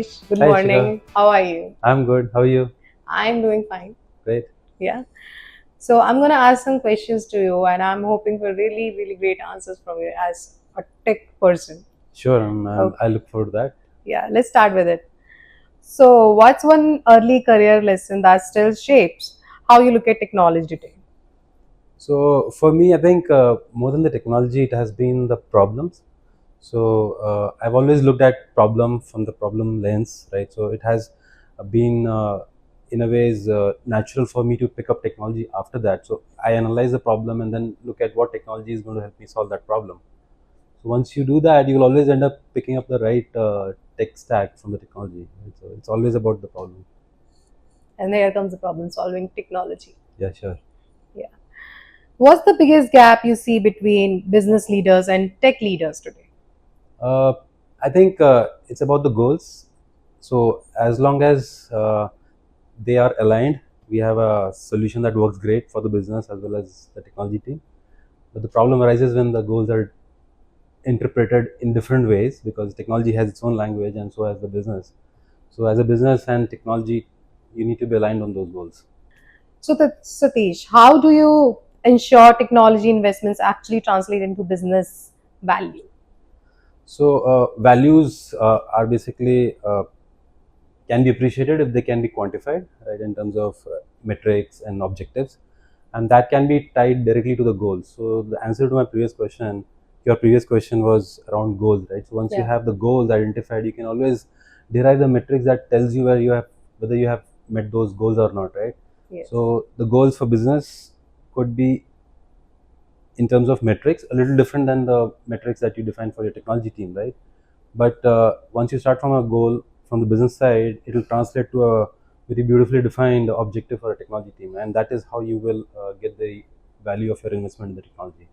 Sateesh. Good Hi, Shika. morning. How are you? I'm good. How are you? I'm doing fine. Great. Yeah. So I'm gonna ask some questions to you, and I'm hoping for really, really great answers from you as a tech person. Sure. I Okay. look forward to that. Yeah. Let's start with it. So, what's one early career lesson that still shapes how you look at technology today? So for me, I think more than the technology, it has been the problems. So I've always looked at problem from the problem lens, right? So it has been, in a ways, natural for me to pick up technology after that. So I analyze the problem and then look at what technology is going to help me solve that problem. So once you do that, you will always end up picking up the right tech stack from the technology. Right? So it's always about the problem. And here comes the problem solving technology. Yeah, sure. Yeah. What's the biggest gap you see between business leaders and tech leaders today? Uh, I think it's about the goals. So as long as they are aligned, we have a solution that works great for the business as well as the technology team. But the problem arises when the goals are interpreted in different ways because technology has its own language and so has the business. So as a business and technology, you need to be aligned on those goals. So, Satish, how do you ensure technology investments actually translate into business value? So values are basically can be appreciated if they can be quantified, right, in terms of metrics and objectives, and that can be tied directly to the goals. So the answer to my previous question, your previous question was around goals, right? So once you Yeah. have the goals identified, you can always derive the metrics that tells you whether you have met those goals or not, right? Yes. So the goals for business could be in terms of metrics a little different than the metrics that you define for your technology team, right? But once you start from a goal from the business side, it will translate to a very beautifully defined objective for a technology team, and that is how you will get the value of your investment in the technology.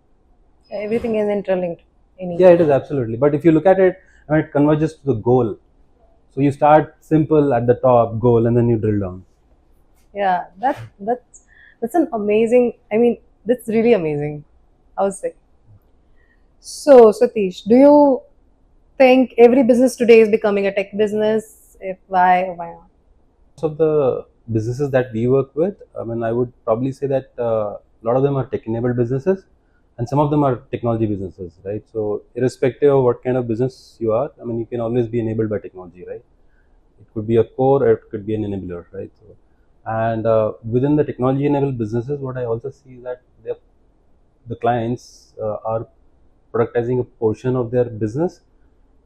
Everything is interlinked. Yeah, it is absolutely. But if you look at it, I mean, it converges to the goal. So you start simple at the top goal, and then you drill down. Yeah, that's an amazing. I mean, that's really amazing. I would say. So, Satish, do you think every business today is becoming a tech business? If why not? Most of the businesses that we work with, I mean, I would probably say that a lot of them are tech-enabled businesses, and some of them are technology businesses, right? So, irrespective of what kind of business you are, I mean, you can always be enabled by technology, right? It could be a core, or it could be an enabler, right? So, and within the technology-enabled businesses, what I also see is that the clients are productizing a portion of their business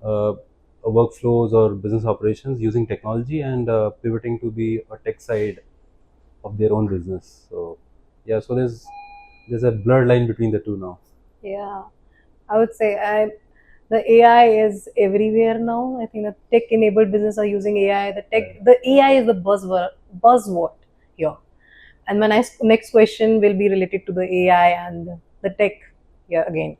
uh, workflows or business operations using technology and pivoting to be a tech side of their own business. So yeah, so there's a blurred line between the two now. Yeah, I would say the AI is everywhere now. I think the tech-enabled business are using AI. The AI is the buzzword here. And my next question will be related to the AI and the tech here again.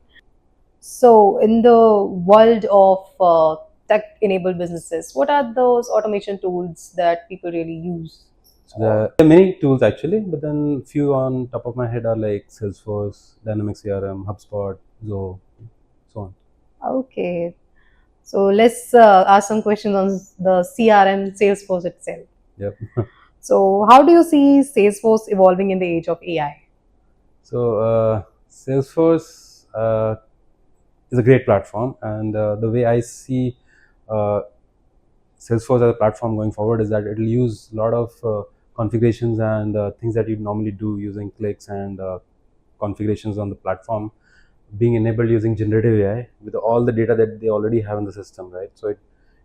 So, in the world of tech-enabled businesses, what are those automation tools that people really use? So there are many tools actually, but then few on top of my head are like Salesforce, Dynamics CRM, HubSpot, Zoho, so on. Okay, so let's ask some questions on the CRM Salesforce itself. Yep. So, how do you see Salesforce evolving in the age of AI? So Salesforce is a great platform, and the way I see uh, Salesforce as a platform going forward is that it will use a lot of configurations and things that you normally do using clicks and configurations on the platform being enabled using generative AI with all the data that they already have in the system, right? So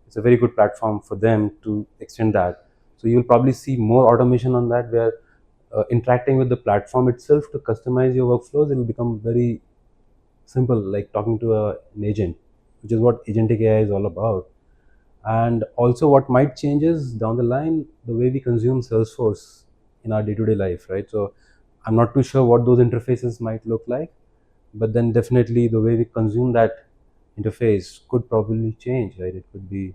it's a very good platform for them to extend that. So you'll probably see more automation on that where interacting with the platform itself to customize your workflows, it will become very simple, like talking to an agent, which is what agentic AI is all about. And also what might change is down the line the way we consume Salesforce in our day-to-day life, right? So I'm not too sure what those interfaces might look like, but then definitely the way we consume that interface could probably change, right? It could be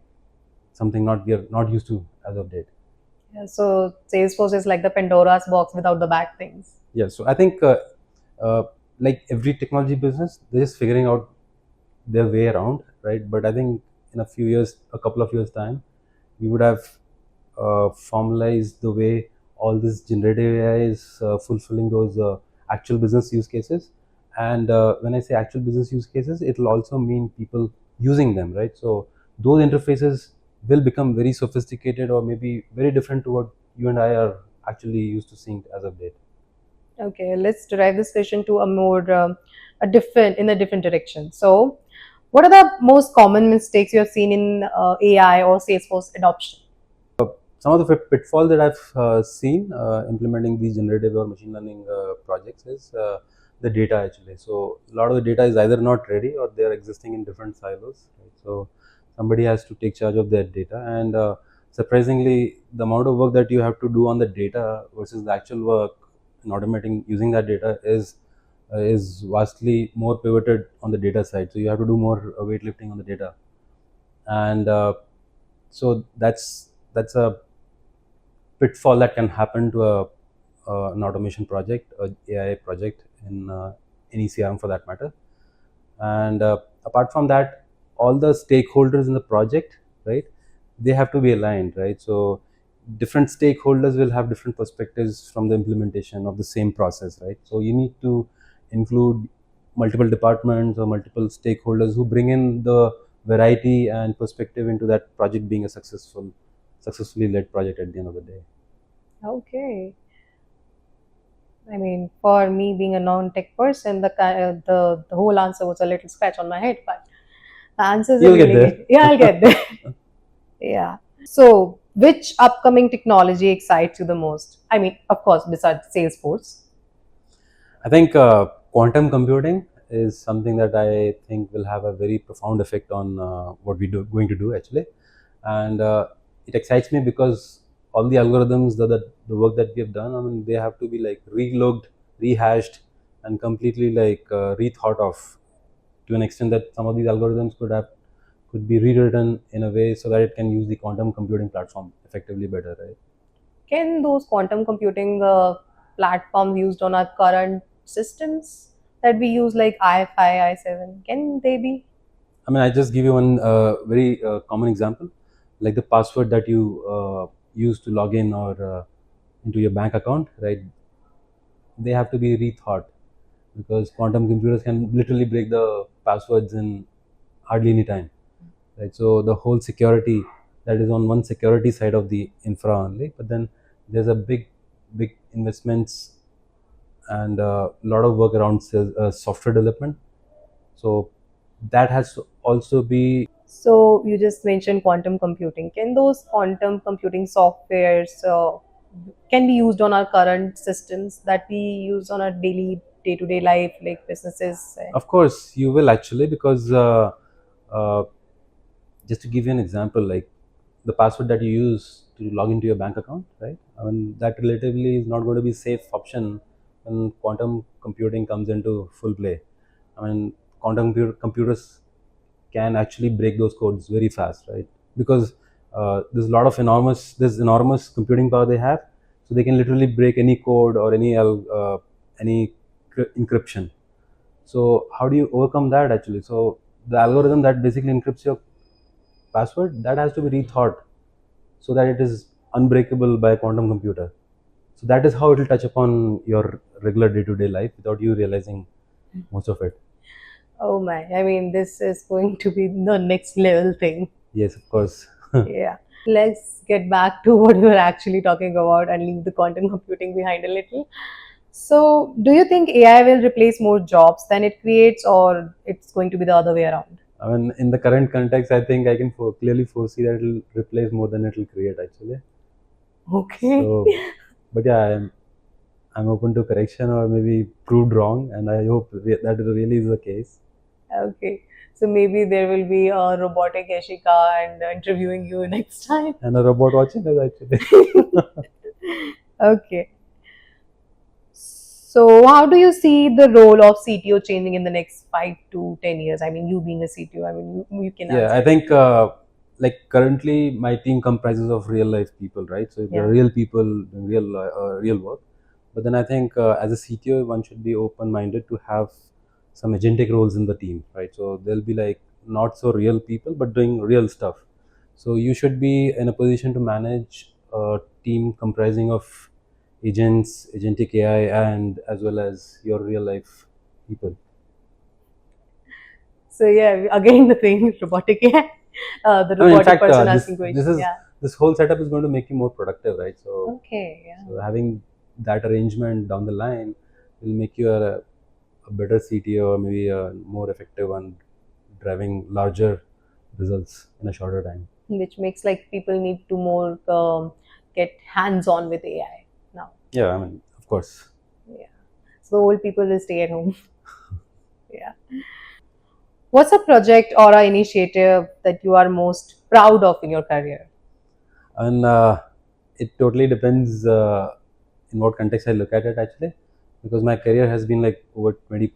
something not we are not used to as of date. Yeah, so, Salesforce is like the Pandora's box without the bad things. Yeah, so I think uh, like every technology business, they're just figuring out their way around, right? But I think in a few years, a couple of years time, we would have formalized the way all this generative AI is fulfilling those actual business use cases. And when I say actual business use cases, it will also mean people using them, right? So those interfaces will become very sophisticated, or maybe very different to what you and I are actually used to seeing as of date. Okay, let's derive this question to a more a different direction. So, what are the most common mistakes you have seen in AI or Salesforce adoption? Some of the pitfalls that I've seen implementing these generative or machine learning projects is the data actually. So a lot of the data is either not ready or they are existing in different silos. Right? So somebody has to take charge of that data, and surprisingly, the amount of work that you have to do on the data versus the actual work in automating using that data is vastly more pivoted on the data side. So you have to do more weightlifting on the data, and so that's a pitfall that can happen to an automation project, a AI project in any CRM for that matter. And apart from that, all the stakeholders in the project, right, they have to be aligned, right? So different stakeholders will have different perspectives from the implementation of the same process, right? So you need to include multiple departments or multiple stakeholders who bring in the variety and perspective into that project being a successfully led project at the end of the day. Okay. I mean, for me being a non-tech person, the whole answer was a little scratch on my head, but the answers are You'll get really there. good. Yeah, I'll get there. Yeah. So, which upcoming technology excites you the most? I mean, of course, besides Salesforce. I think quantum computing is something that I think will have a very profound effect on what we do going to do actually, and it excites me because all the algorithms, the work that we have done, I mean, they have to be like relooked, rehashed, and completely like rethought of, to an extent that some of these algorithms could be rewritten in a way so that it can use the quantum computing platform effectively better, right? Can those quantum computing platforms used on our current systems that we use, like i5, i7, can they be? I mean, I just give you one very common example, like the password that you use to log in or into your bank account, right? They have to be rethought because quantum computers can literally break the passwords in hardly any time, right? So the whole security, that is on one security side of the infra only, but then there's a big investments and a lot of work around software development. So that has to also be. So you just mentioned quantum computing. Can those quantum computing softwares can be used on our current systems that we use on our daily day-to-day life, like businesses? Of course, you will actually, because uh, just to give you an example, like the password that you use to log into your bank account, right? I mean, that relatively is not going to be safe option when quantum computing comes into full play. I mean, computers can actually break those codes very fast, right? Because there's enormous computing power they have, so they can literally break any code or any encryption. So how do you overcome that actually? So the algorithm that basically encrypts your password, that has to be rethought so that it is unbreakable by a quantum computer. So that is how it will touch upon your regular day-to-day life without you realizing most of it. Oh my, I mean, this is going to be the next level thing. Yes, of course. Yeah. Let's get back to what we were actually talking about and leave the quantum computing behind a little. So, do you think AI will replace more jobs than it creates, or it's going to be the other way around? I mean, in the current context, I think I can clearly foresee that it will replace more than it will create actually. Okay. So, but yeah, I'm open to correction or maybe proved wrong, and I hope that it really is the case. Okay. So maybe there will be a robotic Yashika and interviewing you next time. And a robot watching us actually. Okay. So how do you see the role of CTO changing in the next 5 to 10 years? I mean, you being a CTO, I mean, you can Yeah, I answer. think like currently my team comprises of real life people, right? So there are Yeah. real people doing real work. But then I think as a CTO, one should be open minded to have some agentic roles in the team, right? So there'll be like not so real people, but doing real stuff. So you should be in a position to manage a team comprising of agents, agentic AI, and as well as your real life people. So yeah, again the thing, robotic AI, the I mean, in robotic fact, person this asking this questions. is Yeah. this whole setup is going to make you more productive, right? Okay. Yeah. So having that arrangement down the line will make you a better CTO, or maybe a more effective one, driving larger results in a shorter time. Which makes like people need to more get hands on with AI now. Yeah, I mean, of course. Yeah. So old people will stay at home. Yeah. What's a project or a initiative that you are most proud of in your career? And it totally depends in what context I look at it, actually, because my career has been like over 20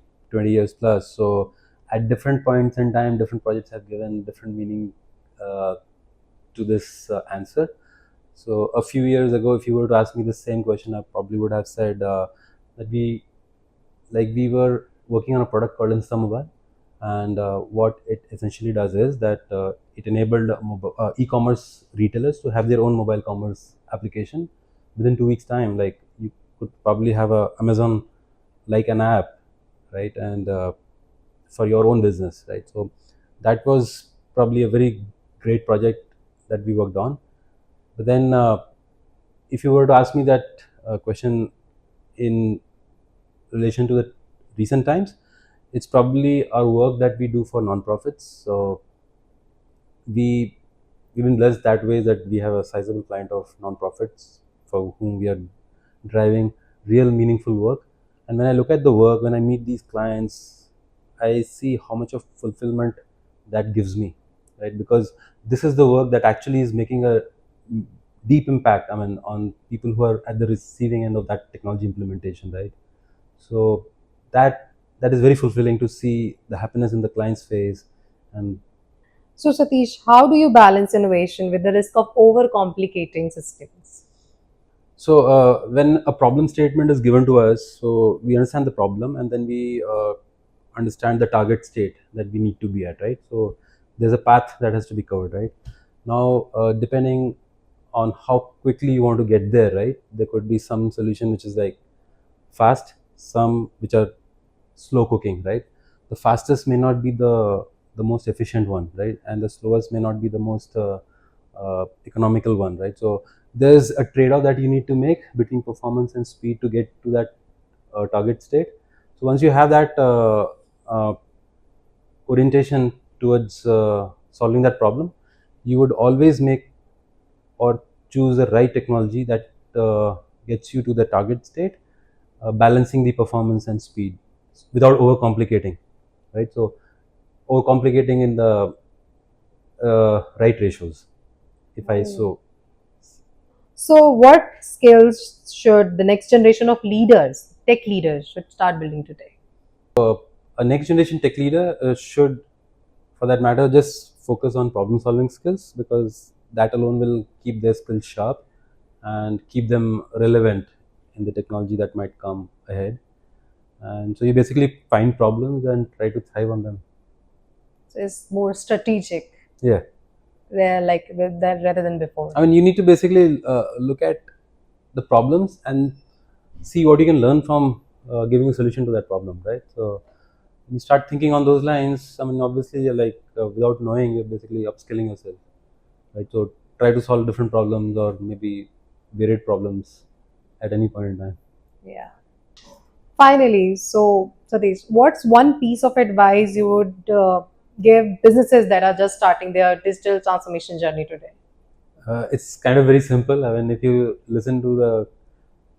years plus. So at different points in time, different projects have given different meaning uh, to this answer. So a few years ago, if you were to ask me the same question, I probably would have said that we were working on a product called InstaMobile, and what it essentially does is that it enabled e-commerce retailers to have their own mobile commerce application within 2 weeks time. Like, you could probably have a Amazon like an app, right? And for your own business, right? So that was probably a very great project that we worked on. But then if you were to ask me that question in relation to the recent times, it's probably our work that we do for nonprofits. So we we've been blessed that way, that we have a sizable client of nonprofits for whom we are driving real meaningful work. And when I look at the work, when I meet these clients, I see how much of fulfillment that gives me, right? Because this is the work that actually is making a deep impact, I mean, on people who are at the receiving end of that technology implementation, right? So that is very fulfilling to see the happiness in the client's face. And So, Satish, how do you balance innovation with the risk of overcomplicating systems? so when a problem statement is given to us, so we understand the problem, and then we understand the target state that we need to be at, right? So there's a path that has to be covered, right? Now depending on how quickly you want to get there, right, there could be some solution which is like fast, some which are slow cooking, right? The fastest may not be the most efficient one, right? And the slowest may not be the most economical one, right? So there's a trade-off that you need to make between performance and speed to get to that target state. So once you have that uh, orientation towards solving that problem, you would always make or choose the right technology that gets you to the target state, balancing the performance and speed without overcomplicating, right? So overcomplicating in the right ratios, if I so. So, what skills should the next generation of leaders, tech leaders, should start building today? A next generation tech leader should, for that matter, just focus on problem solving skills, because that alone will keep their skills sharp and keep them relevant in the technology that might come ahead. And so you basically find problems and try to thrive on them. So, it's more strategic, Yeah, like with that rather than before. I mean, you need to basically look at the problems and see what you can learn from giving a solution to that problem, right? So when you start thinking on those lines, I mean, obviously, you're like without knowing, you're basically upskilling yourself, right? So try to solve different problems, or maybe varied problems at any point in time. Yeah. Finally, so Satish, what's one piece of advice you would give businesses that are just starting their digital transformation journey today? It's kind of very simple. I mean, if you listen to the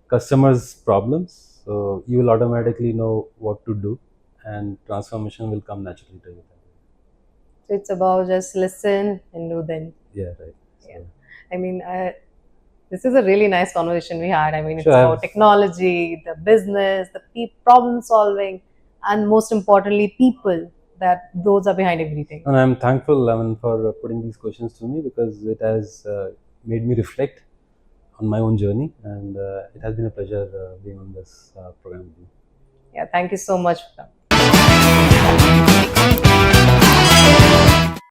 customers' problems, so you will automatically know what to do, and transformation will come naturally to you. So it's about just listen and do then. Yeah, right. Yeah. So, I mean, this is a really nice conversation we had. I mean, sure, it's about technology, the business, the problem solving, and most importantly, people. That those are behind everything. and I'm thankful, I mean, for putting these questions to me, because it has made me reflect on my own journey, and it has been a pleasure being on this program with you. Yeah, thank you so much.